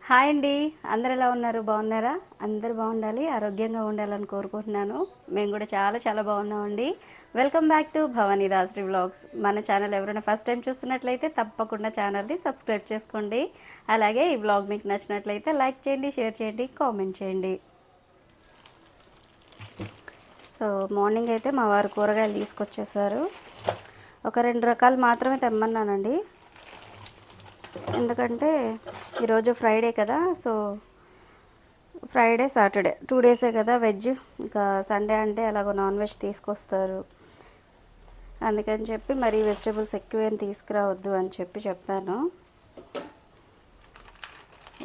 Hi అండి. అందరు ఎలా ఉన్నారు? బాగున్నారా? అందరు బాగుండాలి, ఆరోగ్యంగా ఉండాలని కోరుకుంటున్నాను. మేము కూడా చాలా చాలా బాగున్నామండి. Welcome back to Bhavani Dasari vlogs. మన ఛానల్ ఎవరైనా ఫస్ట్ టైం చూస్తున్నట్లయితే తప్పకుండా ఛానల్ని సబ్స్క్రైబ్ చేసుకోండి. అలాగే ఈ వ్లాగ్ మీకు నచ్చినట్లయితే లైక్ చేయండి, షేర్ చేయండి, కామెంట్ చేయండి. సో మార్నింగ్ అయితే మా వారు కూరగాయలు తీసుకొచ్చేసారు. ఒక 2 రకాలు మాత్రమే తెమ్మన్నానండి. ఎందుకంటే ఈరోజు ఫ్రైడే కదా, సో ఫ్రైడే సాటర్డే 2 డేసే కదా వెజ్. ఇంకా సండే అంటే అలాగో నాన్ వెజ్ తీసుకొస్తారు. అందుకని చెప్పి మరి వెజిటేబుల్స్ ఎక్కువేం తీసుకురావద్దు అని చెప్పాను.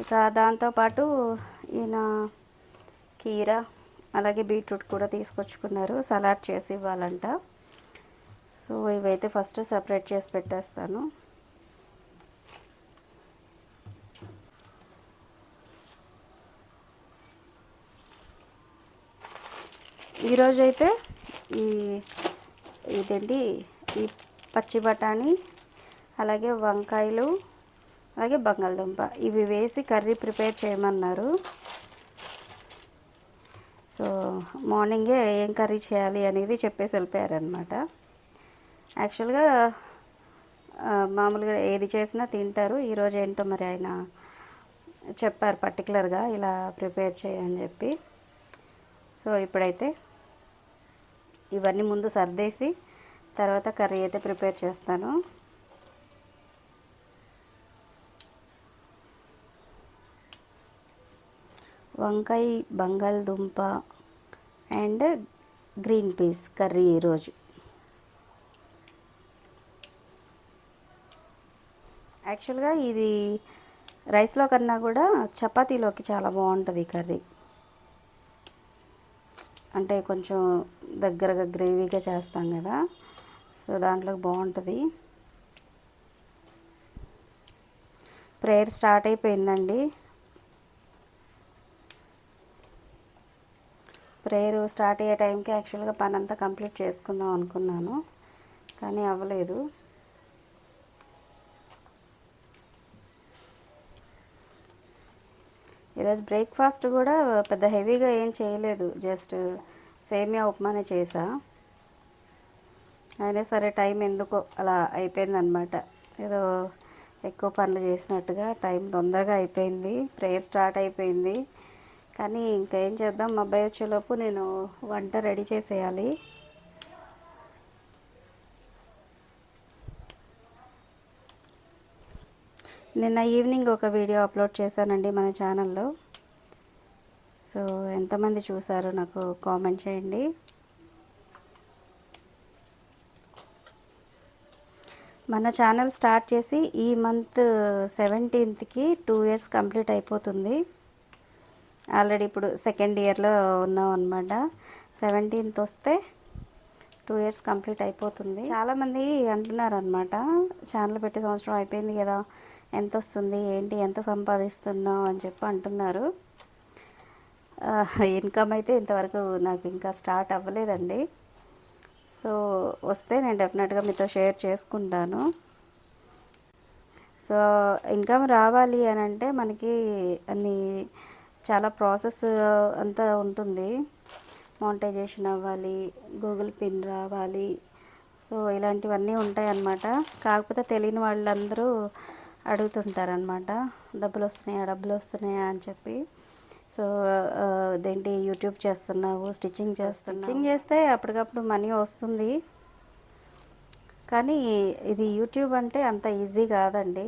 ఇక దాంతోపాటు ఈయన కీరా అలాగే బీట్రూట్ కూడా తీసుకొచ్చుకున్నారు, సలాడ్ చేసి ఇవ్వాలంట. సో ఇవైతే ఫస్ట్ సపరేట్ చేసి పెట్టేస్తాను. ఈరోజైతే ఇదేంటి ఈ పచ్చి బఠానీ అలాగే వంకాయలు అలాగే బంగాళదుంప ఇవి వేసి కర్రీ ప్రిపేర్ చేయమన్నారు. సో మార్నింగే ఏం కర్రీ చేయాలి అనేది చెప్పేసి వెళ్ళిపోయారనమాట. యాక్చువల్గా మామూలుగా ఏది చేసినా తింటారు. ఈరోజు ఏంటో మరి ఆయన చెప్పారు పర్టికులర్గా ఇలా ప్రిపేర్ చేయని చెప్పి. సో ఇప్పుడైతే ఇవన్నీ ముందు సర్దేసి తర్వాత కర్రీ అయితే ప్రిపేర్ చేస్తాను. వంకాయ బంగాళదుంప అండ్ గ్రీన్ పీస్ కర్రీ ఈరోజు. యాక్చువల్గా ఇది రైస్లో కన్నా కూడా చపాతీలోకి చాలా బాగుంటుంది కర్రీ. అంటే కొంచెం దగ్గరగా గ్రేవీగా చేస్తాం కదా, సో దాంట్లోకి బాగుంటుంది. ప్రేయర్ స్టార్ట్ అయిపోయిందండి. ప్రేయర్ స్టార్ట్ అయ్యే టైంకి యాక్చువల్గా పని అంతా కంప్లీట్ చేసుకుందాం అనుకున్నాను, కానీ అవ్వలేదు. ఈరోజు బ్రేక్ఫాస్ట్ కూడా పెద్ద హెవీగా ఏం చేయలేదు, జస్ట్ సేమియా ఉప్మానే చేసా. అయినా సరే టైం ఎందుకో అలా అయిపోయిందనమాట. ఏదో ఎక్కువ పనులు చేసినట్టుగా టైం తొందరగా అయిపోయింది. ప్రేయర్ స్టార్ట్ అయిపోయింది, కానీ ఇంకా ఏం చేద్దాం, మా అబ్బాయి వచ్చేలోపు నేను వంట రెడీ చేసేయాలి. నిన్న ఈవినింగ్ ఒక వీడియో అప్లోడ్ చేశానండి మన ఛానల్లో. సో ఎంతమంది చూసారో నాకు కామెంట్ చేయండి. మన ఛానల్ స్టార్ట్ చేసి ఈ మంత్ 17th 2 years కంప్లీట్ అయిపోతుంది. ఆల్రెడీ ఇప్పుడు సెకండ్ ఇయర్లో ఉన్నాం అనమాట. 17th వస్తే 2 years కంప్లీట్ అయిపోతుంది. చాలామంది అంటున్నారు అనమాట, ఛానల్ పెట్టి సంవత్సరం అయిపోయింది కదా, ఎంత వస్తుంది ఏంటి, ఎంత సంపాదిస్తున్నావు అని చెప్పి అంటున్నారు. ఇన్కమ్ అయితే ఇంతవరకు నాకు ఇంకా స్టార్ట్ అవ్వలేదండి. సో వస్తే నేను డెఫినెట్గా మీతో షేర్ చేసుకుంటాను. సో ఇన్కమ్ రావాలి అని అంటే మనకి అన్ని చాలా ప్రాసెస్ అంతా ఉంటుంది. మానిటైజేషన్ అవ్వాలి, గూగుల్ పిన్ రావాలి, సో ఇలాంటివన్నీ ఉంటాయి అన్నమాట. కాకపోతే తెలియని వాళ్ళందరూ అడుగుతుంటారనమాట, డబ్బులు వస్తున్నాయా అని చెప్పి. సో అదేంటి యూట్యూబ్ చేస్తున్నావు, స్టిచ్చింగ్ చేస్తే అప్పటికప్పుడు మనీ వస్తుంది, కానీ ఇది యూట్యూబ్ అంటే అంత ఈజీ కాదండి.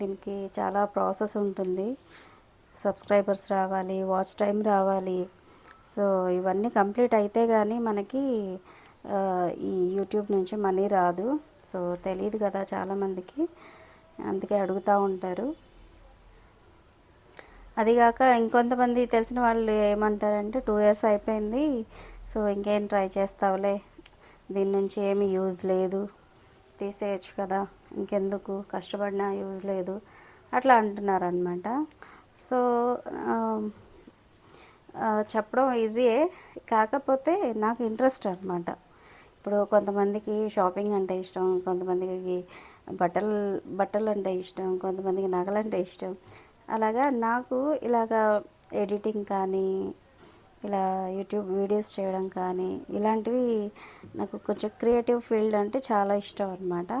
దీనికి చాలా ప్రాసెస్ ఉంటుంది. సబ్స్క్రైబర్స్ రావాలి, వాచ్ టైం రావాలి. సో ఇవన్నీ కంప్లీట్ అయితే కానీ మనకి ఈ యూట్యూబ్ నుంచి మనీ రాదు. సో తెలియదు కదా చాలామందికి, అందుకే అడుగుతూ ఉంటారు. అదిగాక ఇంకొంతమంది తెలిసిన వాళ్ళు ఏమంటారంటే 2 years అయిపోయింది, సో ఇంకేం ట్రై చేస్తావులే, దీని నుంచి ఏమీ యూజ్ లేదు, తీసేయచ్చు కదా, ఇంకెందుకు కష్టపడినా యూజ్ లేదు అట్లా అంటున్నారనమాట. సో చెప్పడం ఈజీయే, కాకపోతే నాకు ఇంట్రెస్ట్ అనమాట. ఇప్పుడు కొంతమందికి షాపింగ్ అంటే ఇష్టం, కొంతమందికి బట్టలు అంటే ఇష్టం, కొంతమందికి నగలంటే ఇష్టం. అలాగా నాకు ఇలాగా ఎడిటింగ్ కానీ ఇలా యూట్యూబ్ వీడియోస్ చేయడం కానీ ఇలాంటివి నాకు కొంచెం క్రియేటివ్ ఫీల్డ్ అంటే చాలా ఇష్టం అనమాట.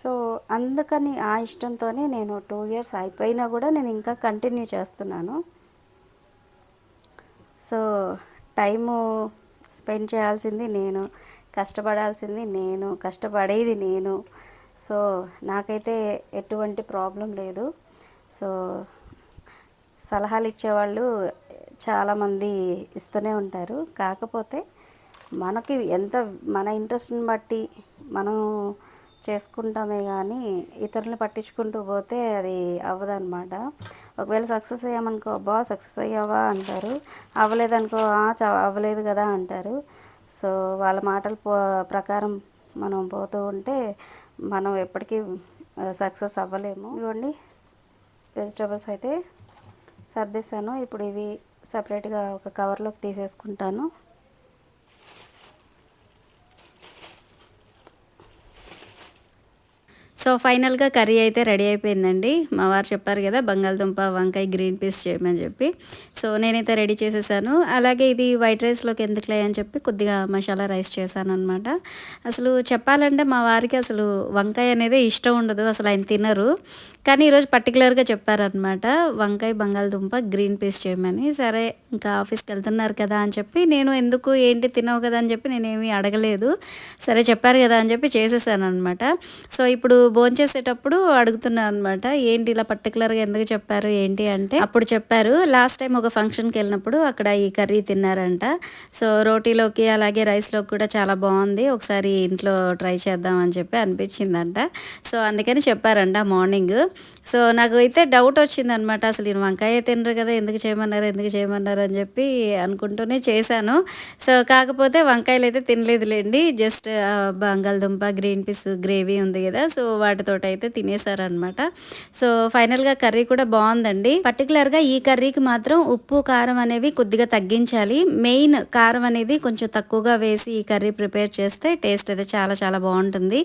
సో అందుకని ఆ ఇష్టంతోనే నేను 2 ఇయర్స్ అయిపోయినా కూడా నేను ఇంకా కంటిన్యూ చేస్తున్నాను. సో టైము స్పెండ్ చేయాల్సింది నేను, కష్టపడాల్సింది నేను, కష్టపడేది నేను. సో నాకైతే ఎటువంటి ప్రాబ్లం లేదు. సో సలహాలు ఇచ్చేవాళ్ళు చాలామంది ఇస్తూనే ఉంటారు. కాకపోతే మనకి ఎంత మన ఇంట్రెస్ట్ని బట్టి మనం చేసుకుంటామే కానీ ఇతరులను పట్టించుకుంటూ పోతే అది అవ్వదన్నమాట. ఒకవేళ సక్సెస్ అయ్యామనుకో, అబ్బా సక్సెస్ అయ్యావా అంటారు. అవ్వలేదనుకో, అవ్వలేదు కదా అంటారు. సో వాళ్ళ మాటల ప్రకారం మనం పోతూ ఉంటే మనం ఎప్పటికీ సక్సెస్ అవ్వలేము. ఇవ్వండి, వెజిటేబుల్స్ అయితే సర్దేశాను. ఇప్పుడు ఇవి సపరేట్గా ఒక కవర్లోకి తీసేసుకుంటాను. సో ఫైనల్గా కర్రీ అయితే రెడీ అయిపోయిందండి. మా వారు చెప్పారు కదా బంగాళదుంప వంకాయ గ్రీన్ పీస్ చేయమని చెప్పి. సో నేనైతే రెడీ చేసేసాను. అలాగే ఇది వైట్ రైస్లోకి ఎందుకులే అని చెప్పి కొద్దిగా మసాలా రైస్ చేశాను అనమాట. అసలు చెప్పాలంటే మా వారికి అసలు వంకాయ అనేది ఇష్టం ఉండదు, అసలు ఆయన తినరు. కానీ ఈరోజు పర్టికులర్గా చెప్పారనమాట, వంకాయ బంగాళదుంప గ్రీన్ పీస్ చేయమని. సరే ఇంకా ఆఫీస్కి వెళ్తున్నారు కదా అని చెప్పి నేను ఎందుకు ఏంటి తినవు కదా అని చెప్పి నేనేమీ అడగలేదు. సరే చెప్పారు కదా అని చెప్పి చేసేసాను అనమాట. సో ఇప్పుడు భోంచేసేటప్పుడు అడుగుతున్నాను అనమాట, ఏంటి ఇలా పర్టికులర్గా ఎందుకు చెప్పారు ఏంటి అంటే, అప్పుడు చెప్పారు లాస్ట్ టైం ఒక ఫంక్షన్కి వెళ్ళినప్పుడు అక్కడ ఈ కర్రీ తిన్నారంట. సో రోటీలోకి అలాగే రైస్లోకి కూడా చాలా బాగుంది, ఒకసారి ఇంట్లో ట్రై చేద్దాం అని చెప్పి అనిపించిందంట. సో అందుకని చెప్పారంట మార్నింగ్. సో నాకు అయితే డౌట్ వచ్చిందనమాట, అసలు నేను వంకాయ తినరు కదా ఎందుకు చేయమన్నారు అని చెప్పి అనుకుంటూనే చేశాను. సో కాకపోతే వంకాయలు అయితే తినలేదులేండి, జస్ట్ బంగాళదుంప గ్రీన్ పీస్ గ్రేవీ ఉంది కదా, సో వాటితోటి అయితే తినేసారనమాట. సో ఫైనల్గా కర్రీ కూడా బాగుందండి. పర్టికులర్గా ఈ కర్రీకి మాత్రం ఉప్పు కారం అనేవి కొద్దిగా తగ్గించాలి. మెయిన్ కారం అనేది కొంచెం తక్కువగా వేసి ఈ కర్రీ ప్రిపేర్ చేస్తే టేస్ట్ అయితే చాలా చాలా బాగుంటుంది.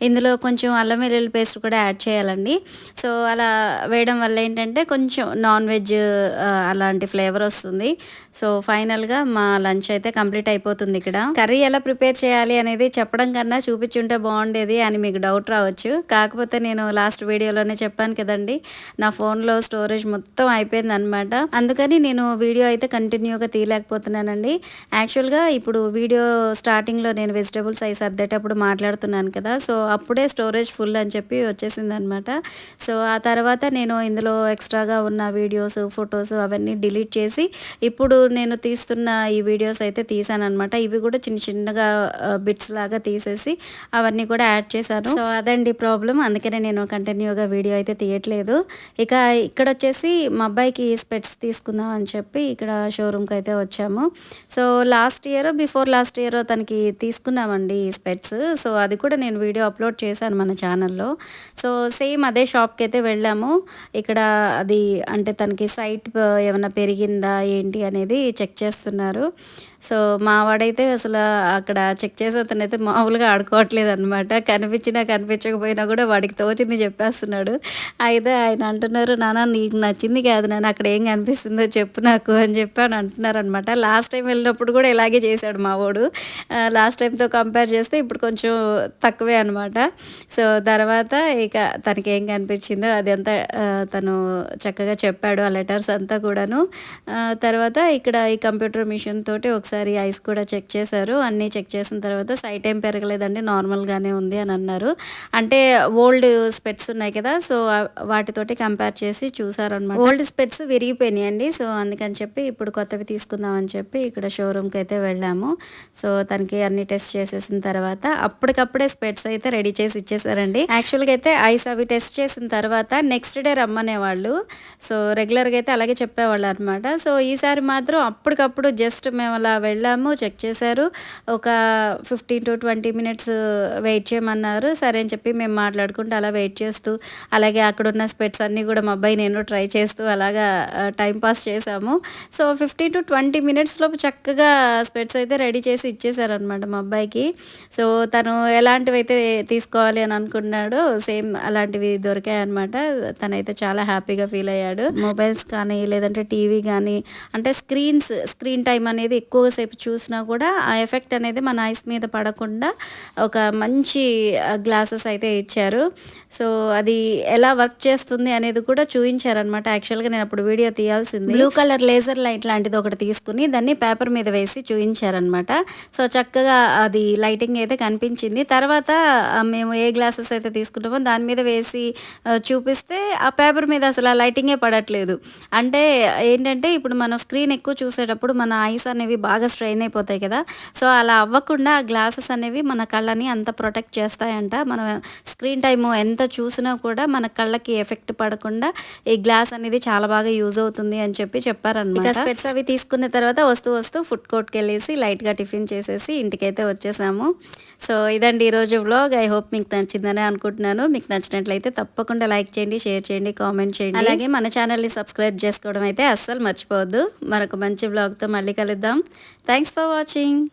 ఇందులో కొంచెం అల్లం వెల్లుల్లి పేస్ట్ కూడా యాడ్ చేయాలండి. సో అలా వేయడం వల్ల ఏంటంటే కొంచెం నాన్ వెజ్ అలాంటి ఫ్లేవర్ వస్తుంది. సో ఫైనల్గా మా లంచ్ అయితే కంప్లీట్ అయిపోతుంది. ఇక్కడ కర్రీ ఎలా ప్రిపేర్ చేయాలి అనేది చెప్పడం కన్నా చూపించుంటే బాగుండేది అని మీకు డౌట్ రావచ్చు. కాకపోతే నేను లాస్ట్ వీడియోలోనే చెప్పాను కదండి, నా ఫోన్లో స్టోరేజ్ మొత్తం అయిపోయింది అనమాట. అందుకని నేను వీడియో అయితే కంటిన్యూగా తీయలేకపోతున్నానండి. యాక్చువల్గా ఇప్పుడు వీడియో స్టార్టింగ్లో నేను వెజిటేబుల్స్ అవి సర్దేటప్పుడు మాట్లాడుతున్నాను కదా, సో అప్పుడే స్టోరేజ్ ఫుల్ అని చెప్పి వచ్చేసింది అనమాట. సో ఆ తర్వాత నేను ఇందులో ఎక్స్ట్రాగా ఉన్న వీడియోస్ ఫొటోస్ అవన్నీ డిలీట్ చేసి ఇప్పుడు నేను తీస్తున్న ఈ వీడియోస్ అయితే తీసాను అనమాట. ఇవి కూడా చిన్న చిన్నగా బిట్స్ లాగా తీసేసి అవన్నీ కూడా యాడ్ చేశాను. సో అదండి ప్రాబ్లం, అందుకనే నేను కంటిన్యూగా వీడియో అయితే తీయట్లేదు. ఇక ఇక్కడ వచ్చేసి మా అబ్బాయికి స్పెట్స్ తీసుకుందాం అని చెప్పి ఇక్కడ షోరూమ్కి అయితే వచ్చాము. సో బిఫోర్ లాస్ట్ ఇయర్ తనకి తీసుకున్నామండి ఈ స్పెట్స్. సో అది కూడా నేను వీడియో అప్లోడ్ చేశాను మన ఛానల్లో. సో సేమ్ అదే షాప్కి అయితే వెళ్ళాము. ఇక్కడ అది అంటే తనకి సైట్ ఏమైనా పెరిగిందా ఏంటి అనేది చెక్ చేస్తున్నారు. సో మా వాడైతే అసలు అక్కడ చెక్ చేసే అతనైతే మామూలుగా ఆడుకోవట్లేదు అనమాట. కనిపించకపోయినా కూడా వాడికి తోచింది చెప్పేస్తున్నాడు. అయితే ఆయన అంటున్నారు, నాన్న నీకు నచ్చింది కాదు నాన్న, అక్కడ ఏం కనిపిస్తుందో చెప్పు నాకు అని చెప్పి అని అంటున్నారు అనమాట. లాస్ట్ టైం వెళ్ళినప్పుడు కూడా ఇలాగే చేశాడు మా వాడు. లాస్ట్ టైంతో కంపేర్ చేస్తే ఇప్పుడు కొంచెం తక్కువే అనమాట. సో తర్వాత ఇక తనకి ఏం కనిపించిందో అది అంతా తను చక్కగా చెప్పాడు, ఆ లెటర్స్ అంతా కూడాను. తర్వాత ఇక్కడ ఈ కంప్యూటర్ మిషన్ తోటి ఒకసారి ఐస్ కూడా చెక్ చేశారు. అన్నీ చెక్ చేసిన తర్వాత సైట్ ఏం పెరగలేదండి, నార్మల్గానే ఉంది అని అన్నారు. అంటే ఓల్డ్ స్పెట్స్ ఉన్నాయి కదా, సో వాటితోటి కంపేర్ చేసి చూసారనమాట. ఓల్డ్ స్పెట్స్ విరిగిపోయినాయి అండి. సో అందుకని చెప్పి ఇప్పుడు కొత్తవి తీసుకుందాం అని చెప్పి ఇక్కడ షోరూమ్కి అయితే వెళ్ళాము. సో తనకి అన్ని టెస్ట్ చేసేసిన తర్వాత అప్పటికప్పుడే స్పెట్స్ అయితే రెడీ చేసి ఇచ్చేసారండి. యాక్చువల్గా అయితే ఐస్ అవి టెస్ట్ చేసిన తర్వాత నెక్స్ట్ డే రమ్మనేవాళ్ళు. సో రెగ్యులర్గా అయితే అలాగే చెప్పేవాళ్ళు అనమాట. సో ఈసారి మాత్రం అప్పటికప్పుడు జస్ట్ మేము అలా వెళ్ళాము, చెక్ చేశారు, ఒక 15 to 20 minutes వెయిట్ చేయమన్నారు. సరే అని చెప్పి మేము మాట్లాడుకుంటూ అలా వెయిట్ చేస్తూ అలాగే అక్కడ ఉన్న స్పెట్స్ అన్నీ కూడా మా అబ్బాయి నేను ట్రై చేస్తూ అలాగా టైం పాస్ చేసాము. సో 15-20 మినిట్స్ లోపు చక్కగా స్పెట్స్ అయితే రెడీ చేసి ఇచ్చేసారనమాట మా అబ్బాయికి. సో తను ఎలాంటివైతే తీసుకోవాలి అని అనుకున్నాడో సేమ్ అలాంటివి దొరికాయన్నమాట. తనైతే చాలా హ్యాపీగా ఫీల్ అయ్యాడు. మొబైల్స్ కానీ లేదంటే టీవీ కానీ అంటే స్క్రీన్ టైం అనేది ఎక్కువసేపు చూసినా కూడా ఆ ఎఫెక్ట్ అనేది మన ఐస్ మీద పడకుండా ఒక మంచి గ్లాసెస్ అయితే ఇచ్చారు. సో అది ఎలా వర్క్ చేస్తుంది అనేది కూడా చూపించారనమాట. యాక్చువల్గా నేను అప్పుడు వీడియో తీయాల్సింది. బ్లూ కలర్ లేజర్ లైట్ లాంటిది ఒకటి తీసుకుని దాన్ని పేపర్ మీద వేసి చూపించారనమాట. సో చక్కగా అది లైటింగ్ అయితే కనిపించింది. తర్వాత మేము ఏ గ్లాసెస్ అయితే తీసుకుంటామో దాని మీద వేసి చూపిస్తే ఆ పేపర్ మీద అసలు ఆ లైటింగే పడట్లేదు. అంటే ఏంటంటే ఇప్పుడు మనం స్క్రీన్ ఎక్కువ చూసేటప్పుడు మన ఐస్ అనేవి బాగా స్ట్రెయిన్ అయిపోతాయి కదా. సో అలా అవ్వకుండా ఆ గ్లాసెస్ అనేవి మన కళ్ళని అంత ప్రొటెక్ట్ చేస్తాయంట. మనం స్క్రీన్ టైము ఎంత చూసినా కూడా మన కళ్ళకి ఎఫెక్ట్ పడకుండా ఈ గ్లాస్ అనేది చాలా బాగా యూజ్ అవుతుంది అని చెప్పారనమాట. ఇక స్పెట్స్ అవి తీసుకున్న తర్వాత వస్తూ ఫుడ్ కోర్ట్కి వెళ్ళేసి లైట్గా టిఫిన్ చేసేసి ఇంటికైతే వచ్చేసాము. సో ఇదండి ఈరోజు వ్లాగ్. ఐ హోప్ మీకు నచ్చిందని అనుకుంటున్నాను. మీకు నచ్చినట్లయితే తప్పకుండా లైక్ చేయండి, షేర్ చేయండి, కామెంట్ చేయండి. అలాగే మన ఛానల్ని సబ్స్క్రైబ్ చేసుకోవడం అయితే అస్సలు మర్చిపోవద్దు. మరొక మంచి వ్లాగ్తో మళ్ళీ కలుద్దాం. Thanks for watching.